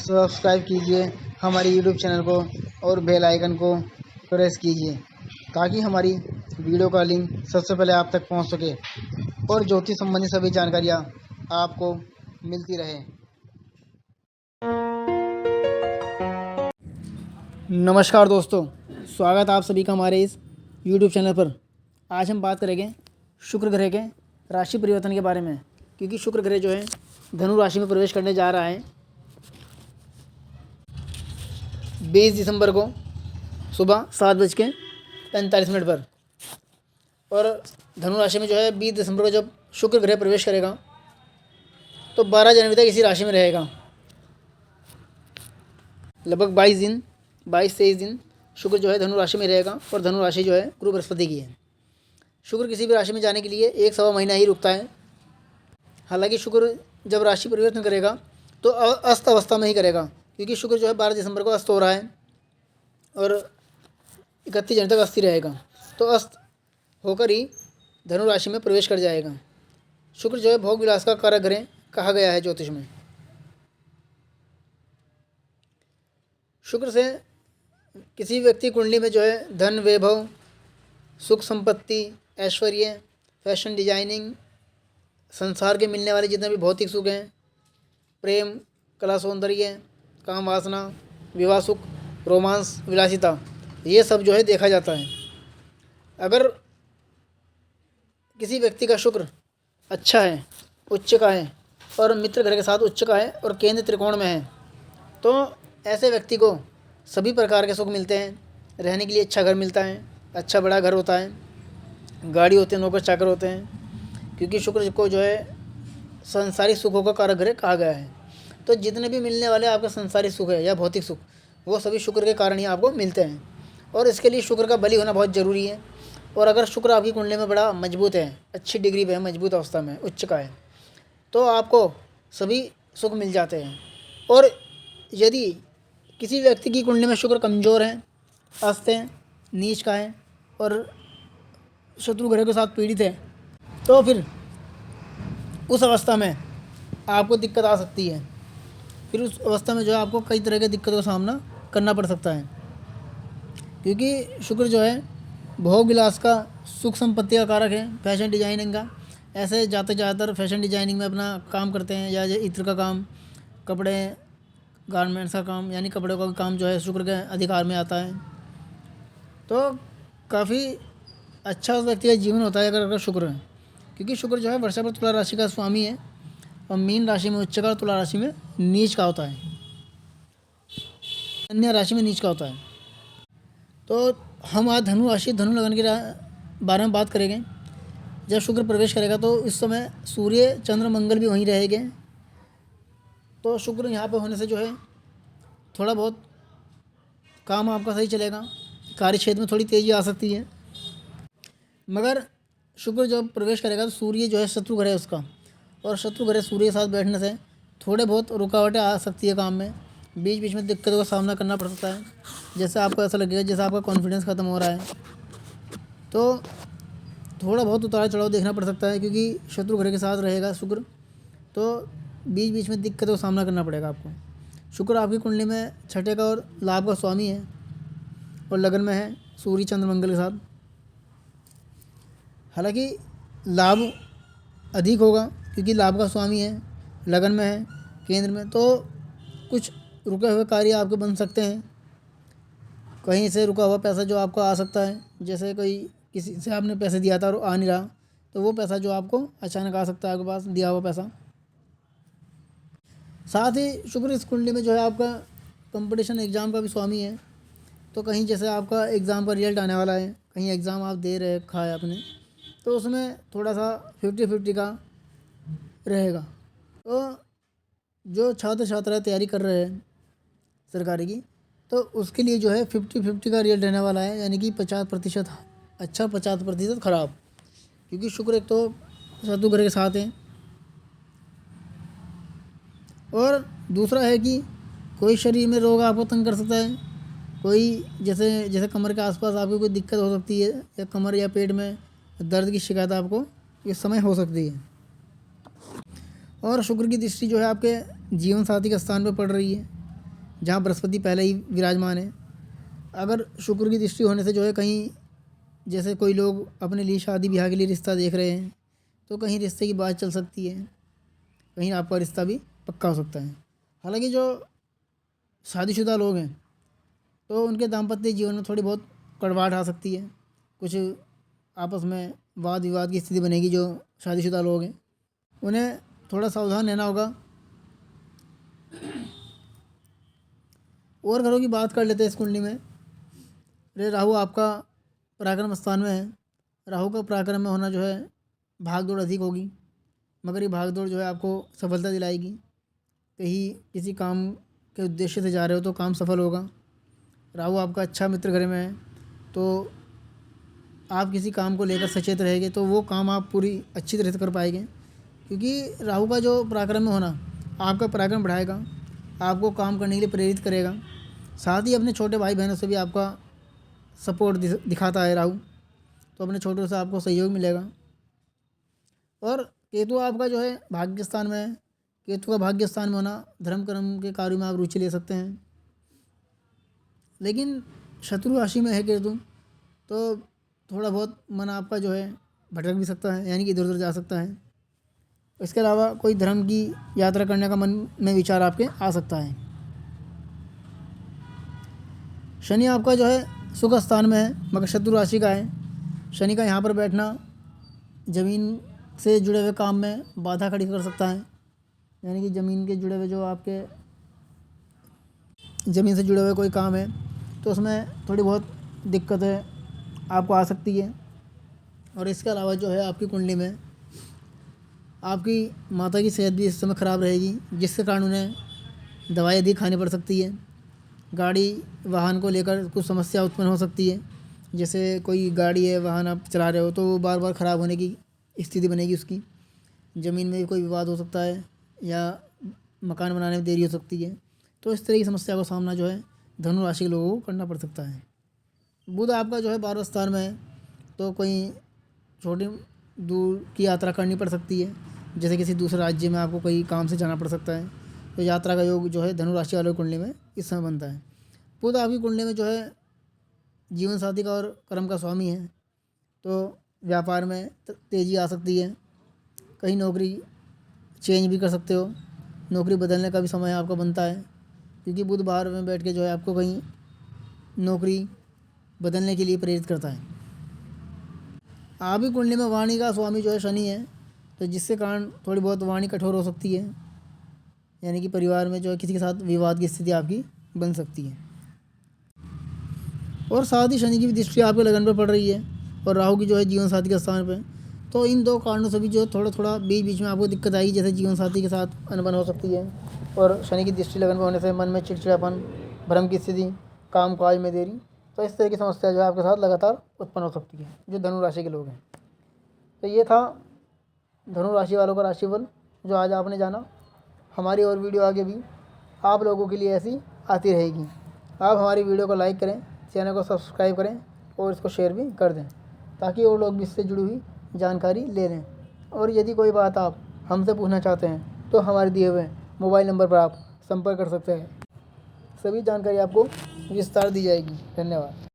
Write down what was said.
Subscribe कीजिए हमारे YouTube channel को और बेल आइकन को प्रेस कीजिए ताकि हमारी वीडियो का लिंक सबसे पहले आप तक पहुंच सके और ज्योतिष संबंधी सभी जानकारियां आपको मिलती रहे। नमस्कार दोस्तों, स्वागत आप सभी का हमारे इस यूट्यूब चैनल पर। आज हम बात करेंगे शुक्र ग्रह के राशि परिवर्तन के बारे में, क्योंकि शुक्र ग्रह जो है धनु राशि में प्रवेश करने जा रहा है 20 दिसंबर को सुबह 7:45 पर। और धनु राशि में जो है 20 दिसंबर को जब शुक्र ग्रह प्रवेश करेगा तो 12 जनवरी तक इसी राशि में रहेगा। लगभग 22-23 दिन शुक्र जो है धनु राशि में रहेगा और धनु राशि जो है गुरु बृहस्पति की है। शुक्र किसी भी राशि में जाने के लिए 1 सवा महीना ही रुकता है। हालांकि शुक्र जब राशि परिवर्तन करेगा तो अस्त अवस्था में ही करेगा, क्योंकि शुक्र जो है 12 दिसंबर को अस्त हो रहा है और 31 जनवरी तक अस्थि रहेगा। तो अस्त होकर ही धनु राशि में प्रवेश कर जाएगा। शुक्र जो है भोग विलास का कारक ग्रह कहा गया है ज्योतिष में। शुक्र से किसी व्यक्ति कुंडली में जो है धन, वैभव, सुख, संपत्ति, ऐश्वर्य, फैशन डिजाइनिंग, संसार के मिलने वाले जितने भी भौतिक सुख हैं, प्रेम, कला, सौंदर्य, काम वासना, विवाह सुख, रोमांस, विलासिता, ये सब जो है देखा जाता है। अगर किसी व्यक्ति का शुक्र अच्छा है, उच्च का है और मित्र ग्रह के साथ उच्च का है और केंद्र त्रिकोण में है, तो ऐसे व्यक्ति को सभी प्रकार के सुख मिलते हैं। रहने के लिए अच्छा घर मिलता है, अच्छा बड़ा घर होता है, गाड़ी होते हैं, नौकर चाकर होते हैं, क्योंकि शुक्र को जो है संसारिक सुखों का कारक ग्रह कहा गया है। तो जितने भी मिलने वाले आपके संसारिक सुख है या भौतिक सुख, वो सभी शुक्र के कारण ही आपको मिलते हैं। और इसके लिए शुक्र का बली होना बहुत ज़रूरी है। और अगर शुक्र आपकी कुंडली में बड़ा मजबूत है, अच्छी डिग्री पे है, मजबूत अवस्था में, उच्च का है, तो आपको सभी सुख मिल जाते हैं। और यदि किसी व्यक्ति की कुंडली में शुक्र कमज़ोर है, अस्त है, नीच का है और शत्रु ग्रह के साथ पीड़ित है, तो फिर उस अवस्था में आपको दिक्कत आ सकती है। फिर उस अवस्था में जो है आपको कई तरह के दिक्कतों का सामना करना पड़ सकता है, क्योंकि शुक्र जो है भोग विलास का, सुख संपत्ति का कारक है, फैशन डिजाइनिंग का। ऐसे ज़्यादातर फैशन डिजाइनिंग में अपना काम करते हैं, या इत्र का काम, कपड़े, गारमेंट्स का काम, यानी कपड़ों का काम जो है शुक्र के अधिकार में आता है। तो काफ़ी अच्छा उस व्यक्ति का जीवन होता है अगर शुक्र है, क्योंकि शुक्र जो है वर्षा पर तुला राशि का स्वामी है और मीन राशि में उच्च का और तुला राशि में नीच का होता है, कन्या राशि में नीच का होता है। तो हम आज धनु राशि, धनु लगन के बारे में बात करेंगे। जब शुक्र प्रवेश करेगा तो इस समय सूर्य, चंद्र, मंगल भी वहीं रहेंगे। तो शुक्र यहाँ पे होने से जो है थोड़ा बहुत काम आपका सही चलेगा, कार्य क्षेत्र में थोड़ी तेज़ी आ सकती है। मगर शुक्र जब प्रवेश करेगा तो सूर्य जो है शत्रु ग्रह है उसका, और शत्रु ग्रह सूर्य के साथ बैठने से थोड़े बहुत रुकावटें आ सकती है काम में, बीच बीच में दिक्कतों का सामना करना पड़ सकता है। जैसे आपको ऐसा लगेगा जैसे आपका कॉन्फिडेंस ख़त्म हो रहा है, तो थोड़ा बहुत उतार चढ़ाव देखना पड़ सकता है, क्योंकि शत्रु ग्रह के साथ रहेगा शुक्र, तो बीच बीच में दिक्कतों का सामना करना पड़ेगा आपको। शुक्र आपकी कुंडली में छठे का और लाभ का स्वामी है और लगन में है सूर्य, चंद्र, मंगल के साथ। हालांकि लाभ अधिक होगा क्योंकि लाभ का स्वामी है, लगन में है, केंद्र में, तो कुछ रुके हुए कार्य आपके बन सकते हैं। कहीं से रुका हुआ पैसा जो आपको आ सकता है, जैसे कोई किसी से आपने पैसे दिया था और आ नहीं रहा, तो वो पैसा जो आपको अचानक आ सकता है, आपके पास दिया हुआ पैसा। साथ ही शुक्र इस कुंडली में जो है आपका कंपटीशन एग्ज़ाम का भी स्वामी है। तो कहीं जैसे आपका एग्ज़ाम का रिजल्ट आने वाला है, कहीं एग्ज़ाम आप दे रखा है आपने, तो उसमें थोड़ा सा 50-50 का रहेगा। तो जो छात्र छात्राएँ तैयारी कर रहे हैं सरकारी की, तो उसके लिए जो है 50-50 का रिजल्ट रहने वाला है, यानी कि 50% अच्छा, 50% ख़राब, क्योंकि शुक्र एक तो शत्रु ग्रह के साथ है। और दूसरा है कि कोई शरीर में रोग आपको तंग कर सकता है, कोई जैसे कमर के आसपास आपको कोई दिक्कत हो सकती है, या कमर या पेट में दर्द की शिकायत आपको इस समय हो सकती है। और शुक्र की दृष्टि जो है आपके जीवन साथी के स्थान पर पड़ रही है, जहाँ बृहस्पति पहले ही विराजमान है। अगर शुक्र की दृष्टि होने से जो है कहीं, जैसे कोई लोग अपने लिए शादी ब्याह के लिए रिश्ता देख रहे हैं, तो कहीं रिश्ते की बात चल सकती है, कहीं आपका रिश्ता भी पक्का हो सकता है। हालांकि जो शादीशुदा लोग हैं तो उनके दाम्पत्य जीवन में थोड़ी बहुत कड़वाहट आ सकती है, कुछ आपस में वाद विवाद की स्थिति बनेगी। जो शादीशुदा लोग हैं उन्हें थोड़ा सावधान रहना होगा। और घरों की बात कर लेते हैं इस कुंडली में। रे राहु आपका पराक्रम स्थान में है। राहु का पराक्रम में होना जो है भाग दौड़ अधिक होगी, मगर ये भाग दौड़ जो है आपको सफलता दिलाएगी। कहीं किसी काम के उद्देश्य से जा रहे हो तो काम सफल होगा। राहु आपका अच्छा मित्र घर में है, तो आप किसी काम को लेकर सचेत रहेंगे तो वो काम आप पूरी अच्छी तरह से कर पाएंगे, क्योंकि राहु का जो पराक्रम में होना आपका पराक्रम बढ़ाएगा, आपको काम करने के लिए प्रेरित करेगा। साथ ही अपने छोटे भाई बहनों से भी आपका सपोर्ट दिखाता है राहु, तो अपने छोटों से आपको सहयोग मिलेगा। और केतु आपका जो है भाग्य स्थान में है। केतु का भाग्य स्थान में होना धर्म कर्म के कार्यों में आप रुचि ले सकते हैं, लेकिन शत्रु राशि में है केतु, तो थोड़ा बहुत मन आपका जो है भटक भी सकता है, यानी कि इधर उधर जा सकता है। इसके अलावा कोई धर्म की यात्रा करने का मन में विचार आपके आ सकता है। शनि आपका जो है सुख स्थान में है, मगर शत्रु राशि का है। शनि का यहाँ पर बैठना ज़मीन से जुड़े हुए काम में बाधा खड़ी कर सकता है, यानी कि ज़मीन के जुड़े हुए जो आपके ज़मीन से जुड़े हुए कोई काम है तो उसमें थोड़ी बहुत दिक्कतें आपको आ सकती है। और इसके अलावा जो है आपकी कुंडली में आपकी माता की सेहत भी इस समय ख़राब रहेगी, जिसके कारण उन्हें दवाई अधिक खानी पड़ सकती है। गाड़ी वाहन को लेकर कुछ समस्या उत्पन्न हो सकती है, जैसे कोई गाड़ी है, वाहन आप चला रहे हो तो वो बार बार ख़राब होने की स्थिति बनेगी उसकी। ज़मीन में भी कोई विवाद हो सकता है या मकान बनाने में देरी हो सकती है। तो इस तरह की समस्या का सामना जो है धनु राशि के लोगों को करना पड़ सकता है। बुध आपका जो है 12वें स्थान में है, तो कोई छोटी दूर की यात्रा करनी पड़ सकती है, जैसे किसी दूसरे राज्य में आपको कोई काम से जाना पड़ सकता है। तो यात्रा का योग जो है धनु राशि वालों की कुंडली में इस समय बनता है। बुध आपकी कुंडली में जो है जीवन साथी का और कर्म का स्वामी है, तो व्यापार में तेज़ी आ सकती है। कहीं नौकरी चेंज भी कर सकते हो, नौकरी बदलने का भी समय आपका बनता है, क्योंकि बुध बाहर में बैठ के जो है आपको कहीं नौकरी बदलने के लिए प्रेरित करता है। आप ही कुंडली में वाणी का स्वामी जो है शनि है, तो जिससे कारण थोड़ी बहुत वाणी कठोर हो सकती है, यानी कि परिवार में जो है किसी के साथ विवाद की स्थिति आपकी बन सकती है। और साथ ही शनि की भी दृष्टि आपके लगन पर पड़ रही है और राहु की जो है जीवन साथी के स्थान पर, तो इन दो कारणों से भी जो थोड़ा थोड़ा बीच बीच में आपको दिक्कत आएगी, जैसे जीवन साथी के साथ अनबन हो सकती है और शनि की दृष्टि लगन पर होने से मन में चिड़चिड़ापन, भ्रम की स्थिति, काम काज में देरी, तो इस तरह की समस्या जो है आपके साथ लगातार उत्पन्न हो सकती है जो धनु राशि के लोग हैं। तो ये था धनु राशि वालों का राशिफल जो आज आपने जाना। हमारी और वीडियो आगे भी आप लोगों के लिए ऐसी आती रहेगी। आप हमारी वीडियो को लाइक करें, चैनल को सब्सक्राइब करें और इसको शेयर भी कर दें, ताकि और लोग भी इससे जुड़ी हुई जानकारी ले लें। और यदि कोई बात आप हमसे पूछना चाहते हैं तो हमारे दिए हुए मोबाइल नंबर पर आप संपर्क कर सकते हैं। सभी जानकारी आपको विस्तार दी जाएगी। धन्यवाद।